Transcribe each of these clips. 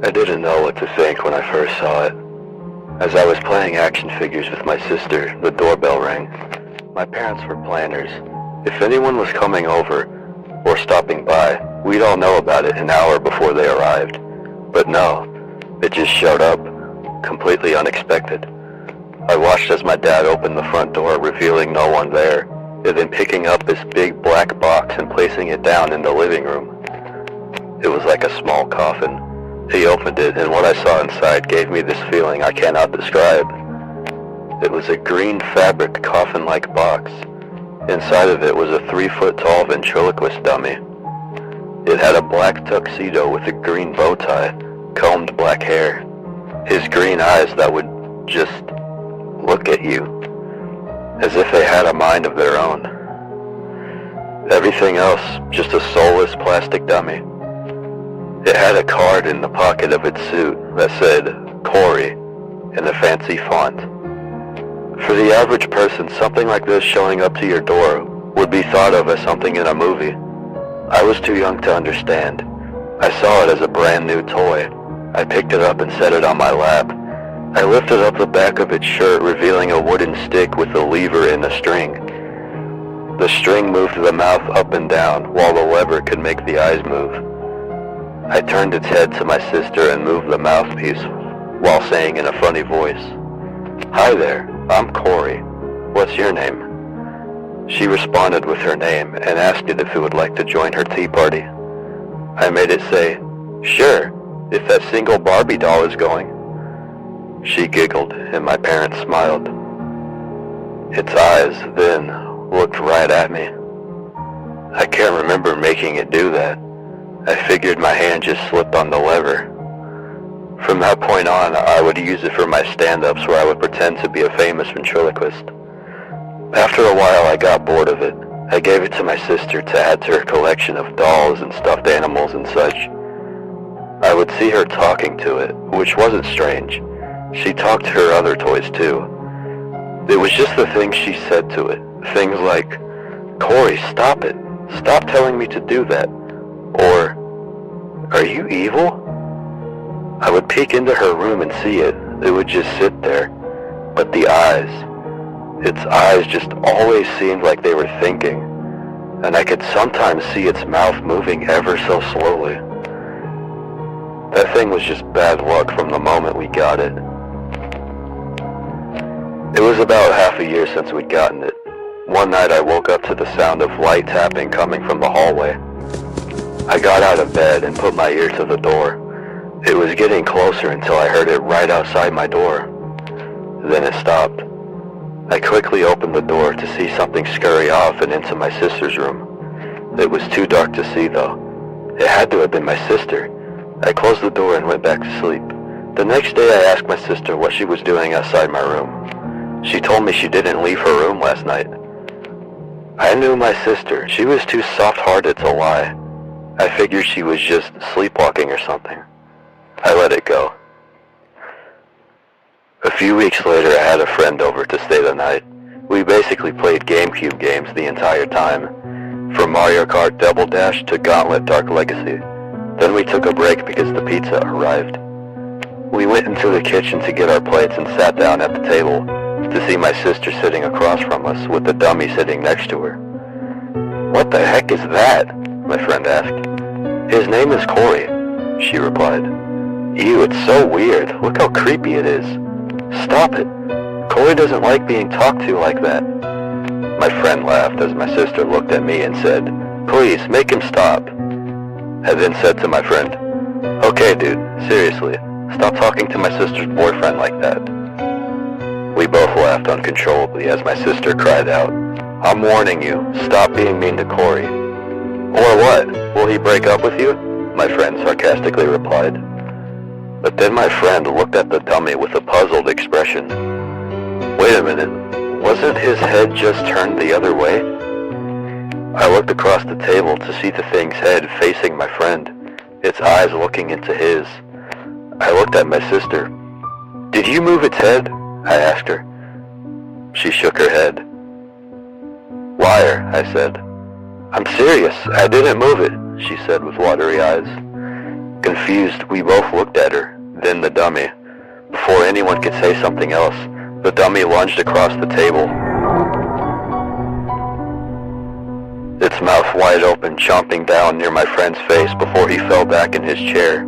I didn't know what to think when I first saw it. As I was playing action figures with my sister, the doorbell rang. My parents were planners. If anyone was coming over or stopping by, we'd all know about it an hour before they arrived. But no, it just showed up, completely unexpected. I watched as my dad opened the front door, revealing no one there, and then picking up this big black box and placing it down in the living room. It was like a small coffin. He opened it, and what I saw inside gave me this feeling I cannot describe. It was a green fabric coffin-like box. Inside of it was a 3-foot-tall ventriloquist dummy. It had a black tuxedo with a green bow tie, combed black hair, his green eyes that would just look at you, as if they had a mind of their own. Everything else, just a soulless plastic dummy. It had a card in the pocket of its suit that said, Corey, in a fancy font. For the average person, something like this showing up to your door would be thought of as something in a movie. I was too young to understand. I saw it as a brand new toy. I picked it up and set it on my lap. I lifted up the back of its shirt, revealing a wooden stick with a lever and a string. The string moved the mouth up and down, while the lever could make the eyes move. I turned its head to my sister and moved the mouthpiece while saying in a funny voice, "Hi there, I'm Corey. What's your name?" She responded with her name and asked it if it would like to join her tea party. I made it say, "Sure, if that single Barbie doll is going." She giggled and my parents smiled. Its eyes then looked right at me. I can't remember making it do that. I figured my hand just slipped on the lever. From that point on, I would use it for my stand-ups where I would pretend to be a famous ventriloquist. After a while, I got bored of it. I gave it to my sister to add to her collection of dolls and stuffed animals and such. I would see her talking to it, which wasn't strange. She talked to her other toys too. It was just the things she said to it. Things like, "Corey, stop it. Stop telling me to do that." Or, "Are you evil?" I would peek into her room and see it. It would just sit there. But the eyes, its eyes just always seemed like they were thinking. And I could sometimes see its mouth moving ever so slowly. That thing was just bad luck from the moment we got it. It was about half a year since we'd gotten it. One night I woke up to the sound of light tapping coming from the hallway. I got out of bed and put my ear to the door. It was getting closer until I heard it right outside my door. Then it stopped. I quickly opened the door to see something scurry off and into my sister's room. It was too dark to see though. It had to have been my sister. I closed the door and went back to sleep. The next day I asked my sister what she was doing outside my room. She told me she didn't leave her room last night. I knew my sister. She was too soft-hearted to lie. I figured she was just sleepwalking or something. I let it go. A few weeks later, I had a friend over to stay the night. We basically played GameCube games the entire time, from Mario Kart Double Dash to Gauntlet Dark Legacy. Then we took a break because the pizza arrived. We went into the kitchen to get our plates and sat down at the table to see my sister sitting across from us with the dummy sitting next to her. "What the heck is that?" my friend asked. "His name is Corey," she replied. "Ew, it's so weird. Look how creepy it is." "Stop it. Corey doesn't like being talked to like that." My friend laughed as my sister looked at me and said, "Please, make him stop." I then said to my friend, "Okay, dude, seriously, stop talking to my sister's boyfriend like that." We both laughed uncontrollably as my sister cried out, "I'm warning you, stop being mean to Corey." "Or what? Will he break up with you?" my friend sarcastically replied. But then my friend looked at the dummy with a puzzled expression. Wait a minute, wasn't his head just turned the other way? I looked across the table to see the thing's head facing my friend, its eyes looking into his. I looked at my sister. "Did you move its head?" I asked her. She shook her head. "Liar," I said. "I'm serious, I didn't move it," she said with watery eyes. Confused, we both looked at her, then the dummy. Before anyone could say something else, the dummy lunged across the table, its mouth wide open, chomping down near my friend's face before he fell back in his chair.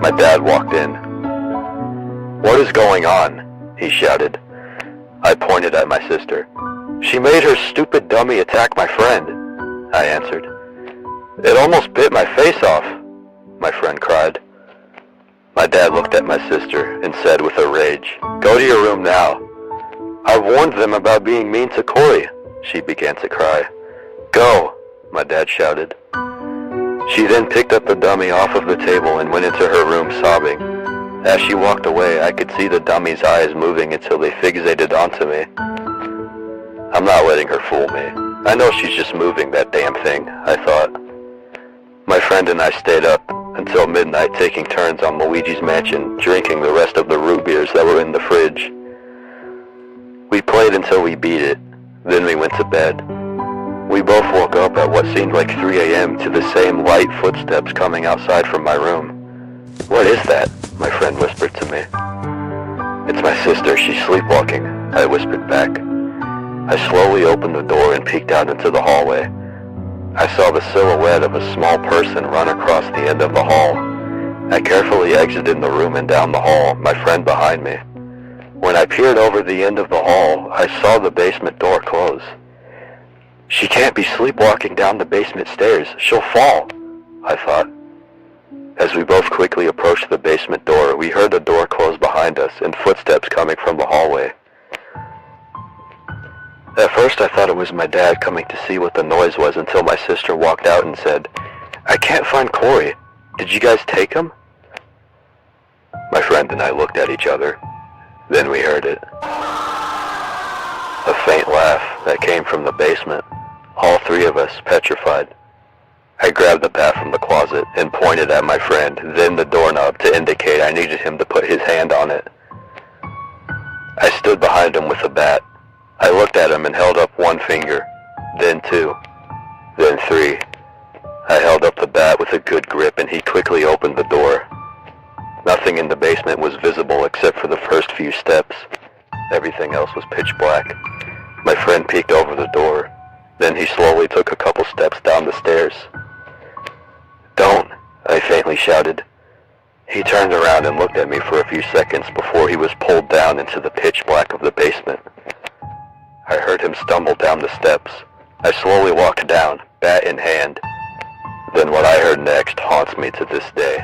My dad walked in. "What is going on?" he shouted. I pointed at my sister. "She made her stupid dummy attack my friend," I answered. "It almost bit my face off," my friend cried. My dad looked at my sister and said with a rage, "Go to your room now." "I warned them about being mean to Corey," she began to cry. "Go," my dad shouted. She then picked up the dummy off of the table and went into her room sobbing. As she walked away, I could see the dummy's eyes moving until they fixated onto me. I'm not letting her fool me. I know she's just moving that damn thing, I thought. My friend and I stayed up until midnight taking turns on Luigi's Mansion, drinking the rest of the root beers that were in the fridge. We played until we beat it, then we went to bed. We both woke up at what seemed like 3 a.m. to the same light footsteps coming outside from my room. "What is that?" my friend whispered to me. "It's my sister, she's sleepwalking," I whispered back. I slowly opened the door and peeked out into the hallway. I saw the silhouette of a small person run across the end of the hall. I carefully exited the room and down the hall, my friend behind me. When I peered over the end of the hall, I saw the basement door close. "She can't be sleepwalking down the basement stairs. She'll fall," I thought. As we both quickly approached the basement door, we heard the door close behind us and footsteps coming from the hallway. At first I thought it was my dad coming to see what the noise was until my sister walked out and said, "I can't find Corey. Did you guys take him?" My friend and I looked at each other. Then we heard it. A faint laugh that came from the basement. All three of us petrified. I grabbed the bat from the closet and pointed at my friend, then the doorknob to indicate I needed him to put his hand on it. I stood behind him with the bat. I looked at him and held up one finger, then two, then three. I held up the bat with a good grip and he quickly opened the door. Nothing in the basement was visible except for the first few steps. Everything else was pitch black. My friend peeked over the door. Then he slowly took a couple steps down the stairs. "Don't," I faintly shouted. He turned around and looked at me for a few seconds before he was pulled down into the pitch black of the basement. I heard him stumble down the steps. I slowly walked down, bat in hand. Then what I heard next haunts me to this day.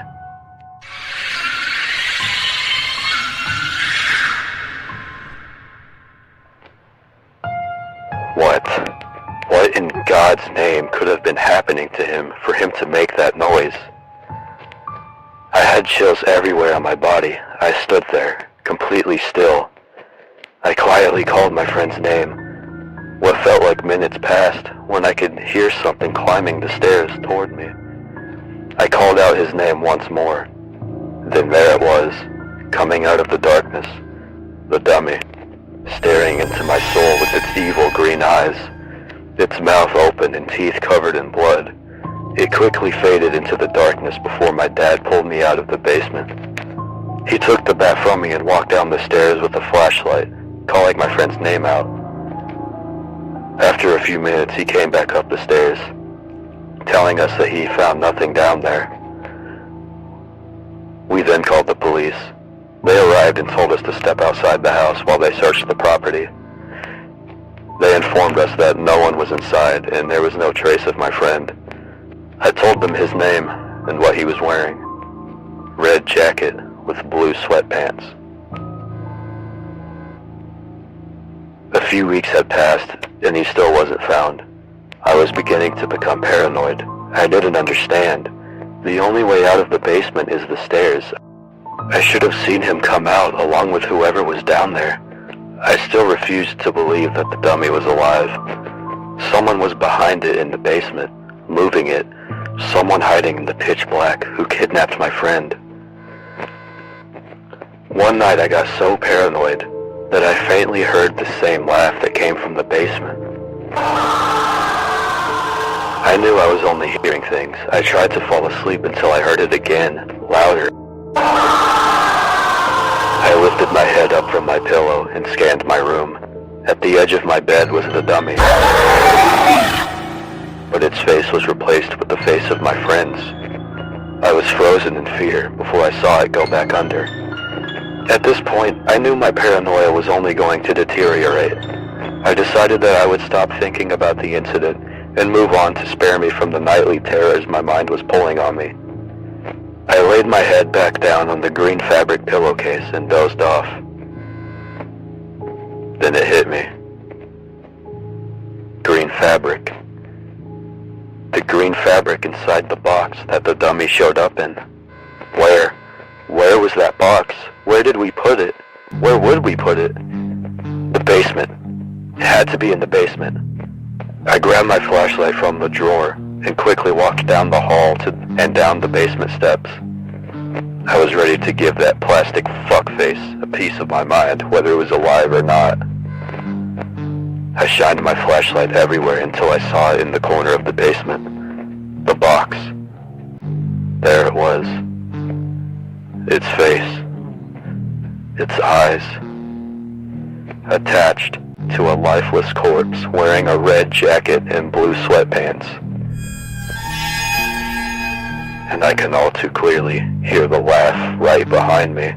What in God's name could have been happening to him for him to make that noise? I had chills everywhere on my body. I stood there, completely still. I quietly called my friend's name. What felt like minutes passed when I could hear something climbing the stairs toward me. I called out his name once more. Then there it was, coming out of the darkness, the dummy, staring into my soul with its evil green eyes, its mouth open and teeth covered in blood. It quickly faded into the darkness before my dad pulled me out of the basement. He took the bat from me and walked down the stairs with a flashlight, calling my friend's name out. After a few minutes, he came back up the stairs, telling us that he found nothing down there. We then called the police. They arrived and told us to step outside the house while they searched the property. They informed us that no one was inside and there was no trace of my friend. I told them his name and what he was wearing. Red jacket with blue sweatpants. A few weeks had passed and he still wasn't found. I was beginning to become paranoid. I didn't understand. The only way out of the basement is the stairs. I should have seen him come out along with whoever was down there. I still refused to believe that the dummy was alive. Someone was behind it in the basement, moving it. Someone hiding in the pitch black who kidnapped my friend. One night I got so paranoid that I faintly heard the same laugh that came from the basement. I knew I was only hearing things. I tried to fall asleep until I heard it again, louder. I lifted my head up from my pillow and scanned my room. At the edge of my bed was the dummy, but its face was replaced with the face of my friend's. I was frozen in fear before I saw it go back under. At this point, I knew my paranoia was only going to deteriorate. I decided that I would stop thinking about the incident and move on to spare me from the nightly terrors my mind was pulling on me. I laid my head back down on the green fabric pillowcase and dozed off. Then it hit me. Green fabric. The green fabric inside the box that the dummy showed up in. Where? Where was that box? Where did we put it? Where would we put it? The basement. It had to be in the basement. I grabbed my flashlight from the drawer and quickly walked down the hall and down the basement steps. I was ready to give that plastic fuckface a piece of my mind, whether it was alive or not. I shined my flashlight everywhere until I saw it in the corner of the basement. The box. There it was. Its face. Its eyes. Attached to a lifeless corpse wearing a red jacket and blue sweatpants. And I can all too clearly hear the laugh right behind me.